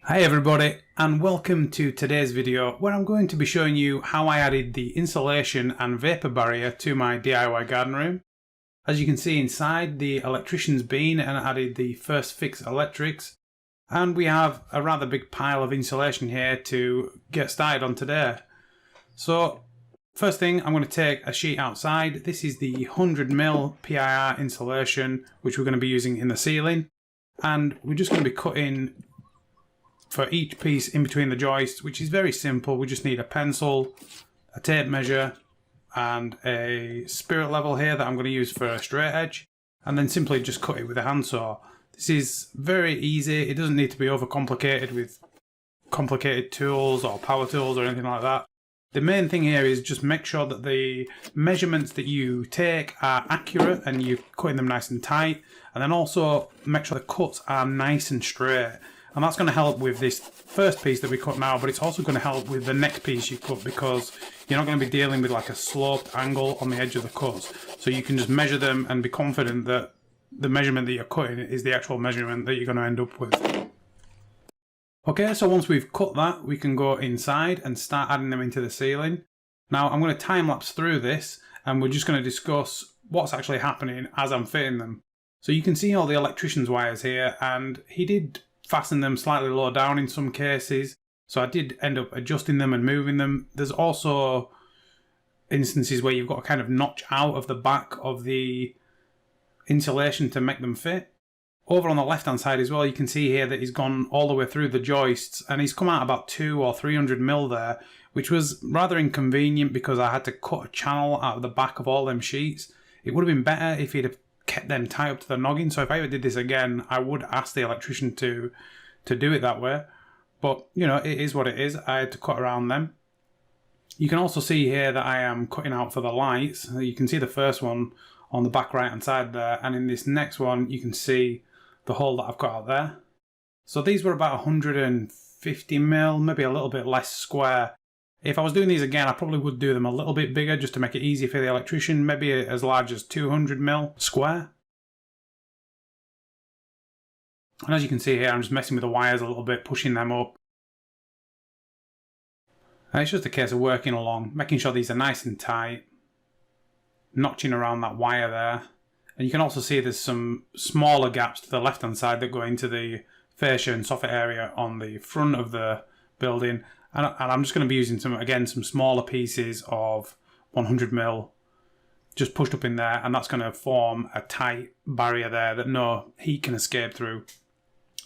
Hi everybody, and welcome to today's video where I'm going to be showing you how I added the insulation and vapour barrier to my DIY garden room. As you can see inside, the electrician's been and added the first fix electrics, and we have a rather big pile of insulation here to get started on today. So first thing, I'm going to take a sheet outside. This is the 100mm PIR insulation which we're going to be using in the ceiling, and we're just going to be cutting for each piece in between the joists, which is very simple. We just need a pencil, a tape measure, and a spirit level here that I'm going to use for a straight edge, and then simply just cut it with a handsaw. This is very easy. It doesn't need to be overcomplicated with complicated tools or power tools or anything like that. The main thing here is just make sure that the measurements that you take are accurate and you're cutting them nice and tight, and then also make sure the cuts are nice and straight. And that's going to help with this first piece that we cut now, but it's also going to help with the next piece you cut, because you're not going to be dealing with like a sloped angle on the edge of the cuts. So you can just measure them and be confident that the measurement that you're cutting is the actual measurement that you're going to end up with. Okay, so once we've cut that, we can go inside and start adding them into the ceiling. Now I'm going to time lapse through this, and we're just going to discuss what's actually happening as I'm fitting them. So you can see all the electrician's wires here, and he did fasten them slightly low down in some cases, so I did end up adjusting them and moving them. There's also instances where you've got to kind of notch out of the back of the insulation to make them fit. Over on the left hand side as well, you can see here that he's gone all the way through the joists, and he's come out about 200 or 300mm there, which was rather inconvenient because I had to cut a channel out of the back of all them sheets. It would have been better if he'd have kept them tied up to the noggin. So if I ever did this again, I would ask the electrician to do it that way. But you know, it is what it is. I had to cut around them. You can also see here that I am cutting out for the lights. You can see the first one on the back right hand side there, and in this next one you can see the hole that I've cut out there. So these were about 150mm, maybe a little bit less square. If I was doing these again, I probably would do them a little bit bigger just to make it easy for the electrician, maybe as large as 200mm square. And as you can see here, I'm just messing with the wires a little bit, pushing them up. And it's just a case of working along, making sure these are nice and tight, notching around that wire there. And you can also see there's some smaller gaps to the left hand side that go into the fascia and soffit area on the front of the building. And I'm just going to be using some smaller pieces of 100mm just pushed up in there, and that's going to form a tight barrier there that no heat can escape through.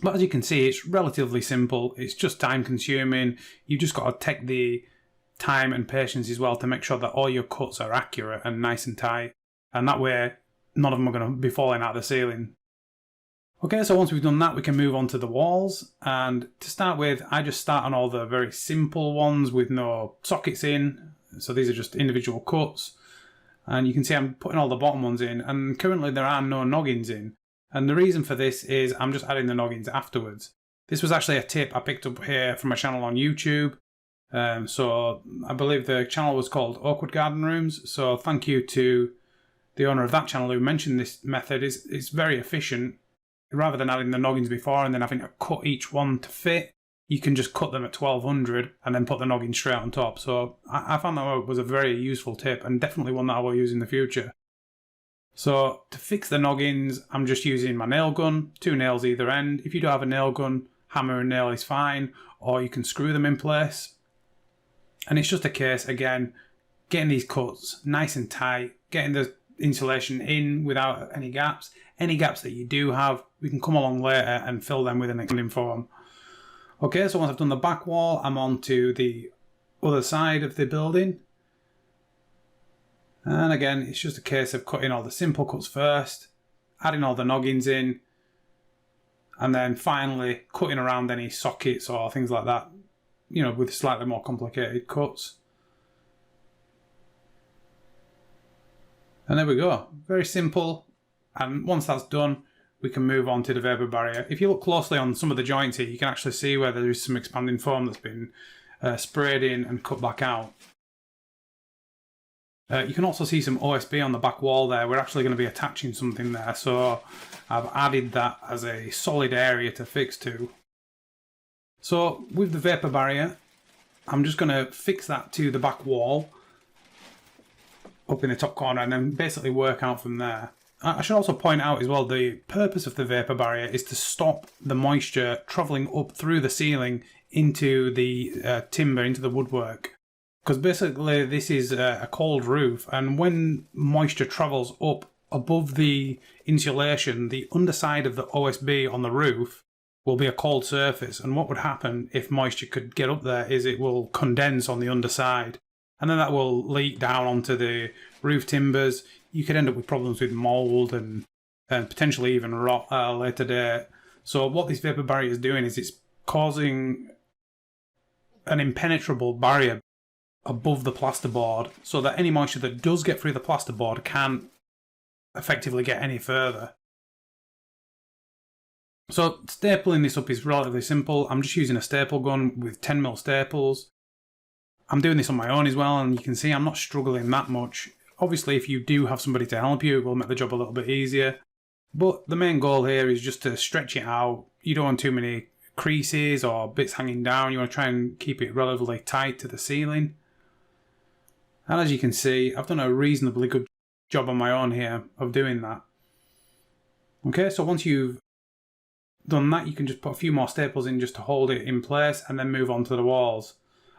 But as you can see, it's relatively simple. It's just time consuming. You've just got to take the time and patience as well to make sure that all your cuts are accurate and nice and tight, and that way none of them are going to be falling out of the ceiling. Okay, so once we've done that, we can move on to the walls. And to start with, I just start on all the very simple ones with no sockets in. So these are just individual cuts. And you can see I'm putting all the bottom ones in, and currently there are no noggins in. And the reason for this is I'm just adding the noggins afterwards. This was actually a tip I picked up here from a channel on YouTube. So I believe the channel was called Awkward Garden Rooms. So thank you to the owner of that channel who mentioned this method. It's very efficient. Rather than adding the noggins before and then having to cut each one to fit, you can just cut them at 1200 and then put the noggin straight on top. So I found that was a very useful tip, and definitely one that I will use in the future. So to fix the noggins, I'm just using my nail gun, 2 nails either end. If you do have a nail gun, hammer and nail is fine, or you can screw them in place. And it's just a case, again, getting these cuts nice and tight, getting the insulation in without any gaps. Any gaps that you do have, we can come along later and fill them with an expanding form. Okay, so once I've done the back wall, I'm on to the other side of the building. And again, it's just a case of cutting all the simple cuts first, adding all the noggins in, and then finally cutting around any sockets or things like that, you know, with slightly more complicated cuts. And there we go, very simple. And once that's done, we can move on to the vapour barrier. If you look closely on some of the joints here, you can actually see where there is some expanding foam that's been sprayed in and cut back out. You can also see some OSB on the back wall there. We're actually going to be attaching something there, so I've added that as a solid area to fix to. So with the vapour barrier, I'm just going to fix that to the back wall up in the top corner and then basically work out from there. I should also point out as well, the purpose of the vapour barrier is to stop the moisture travelling up through the ceiling into the timber, into the woodwork. Because basically this is a cold roof, and when moisture travels up above the insulation, the underside of the OSB on the roof will be a cold surface, and what would happen if moisture could get up there is it will condense on the underside, and then that will leak down onto the roof timbers. You could end up with problems with mould and potentially even rot at a later date. So what this vapour barrier is doing is it's causing an impenetrable barrier above the plasterboard so that any moisture that does get through the plasterboard can't effectively get any further. So stapling this up is relatively simple. I'm just using a staple gun with 10mm staples. I'm doing this on my own as well, and you can see I'm not struggling that much. Obviously, if you do have somebody to help you, it will make the job a little bit easier. But the main goal here is just to stretch it out. You don't want too many creases or bits hanging down. You want to try and keep it relatively tight to the ceiling. And as you can see, I've done a reasonably good job on my own here of doing that. Okay, so once you've done that, you can just put a few more staples in just to hold it in place and then move on to the walls.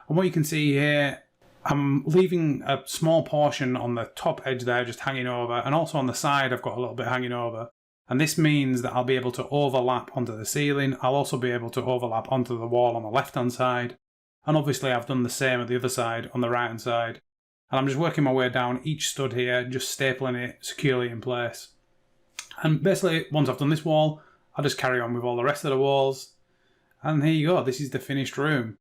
And what you can see here, I'm leaving a small portion on the top edge there just hanging over, and also on the side I've got a little bit hanging over. And this means that I'll be able to overlap onto the ceiling. I'll also be able to overlap onto the wall on the left hand side. And obviously I've done the same at the other side on the right hand side. And I'm just working my way down each stud here, just stapling it securely in place. And basically, once I've done this wall, I'll just carry on with all the rest of the walls. And here you go, this is the finished room.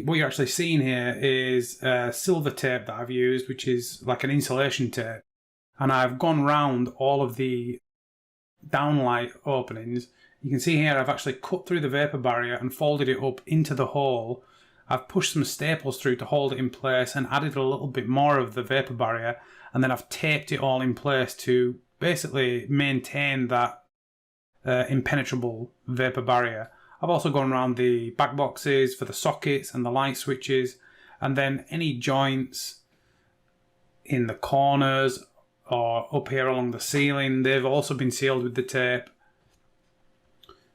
What you're actually seeing here is silver tape that I've used, which is like an insulation tape. And I've gone round all of the downlight openings. You can see here I've actually cut through the vapour barrier and folded it up into the hole. I've pushed some staples through to hold it in place and added a little bit more of the vapour barrier, and then I've taped it all in place to basically maintain that impenetrable vapour barrier. I've also gone around the back boxes for the sockets and the light switches, and then any joints in the corners or up here along the ceiling, they've also been sealed with the tape.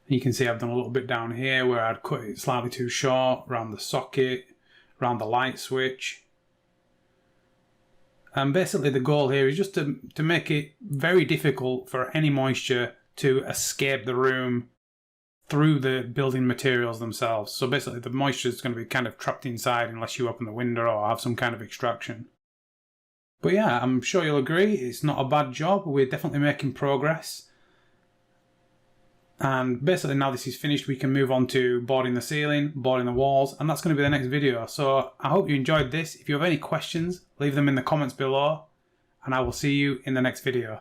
You can see I've done a little bit down here where I'd cut it slightly too short, around the socket, around the light switch. And basically the goal here is just to make it very difficult for any moisture to escape the room through the building materials themselves. So basically the moisture is going to be kind of trapped inside unless you open the window or have some kind of extraction. But yeah, I'm sure you'll agree, it's not a bad job. We're definitely making progress. And basically now this is finished, we can move on to boarding the ceiling, boarding the walls, and that's going to be the next video. So I hope you enjoyed this. If you have any questions, leave them in the comments below, and I will see you in the next video.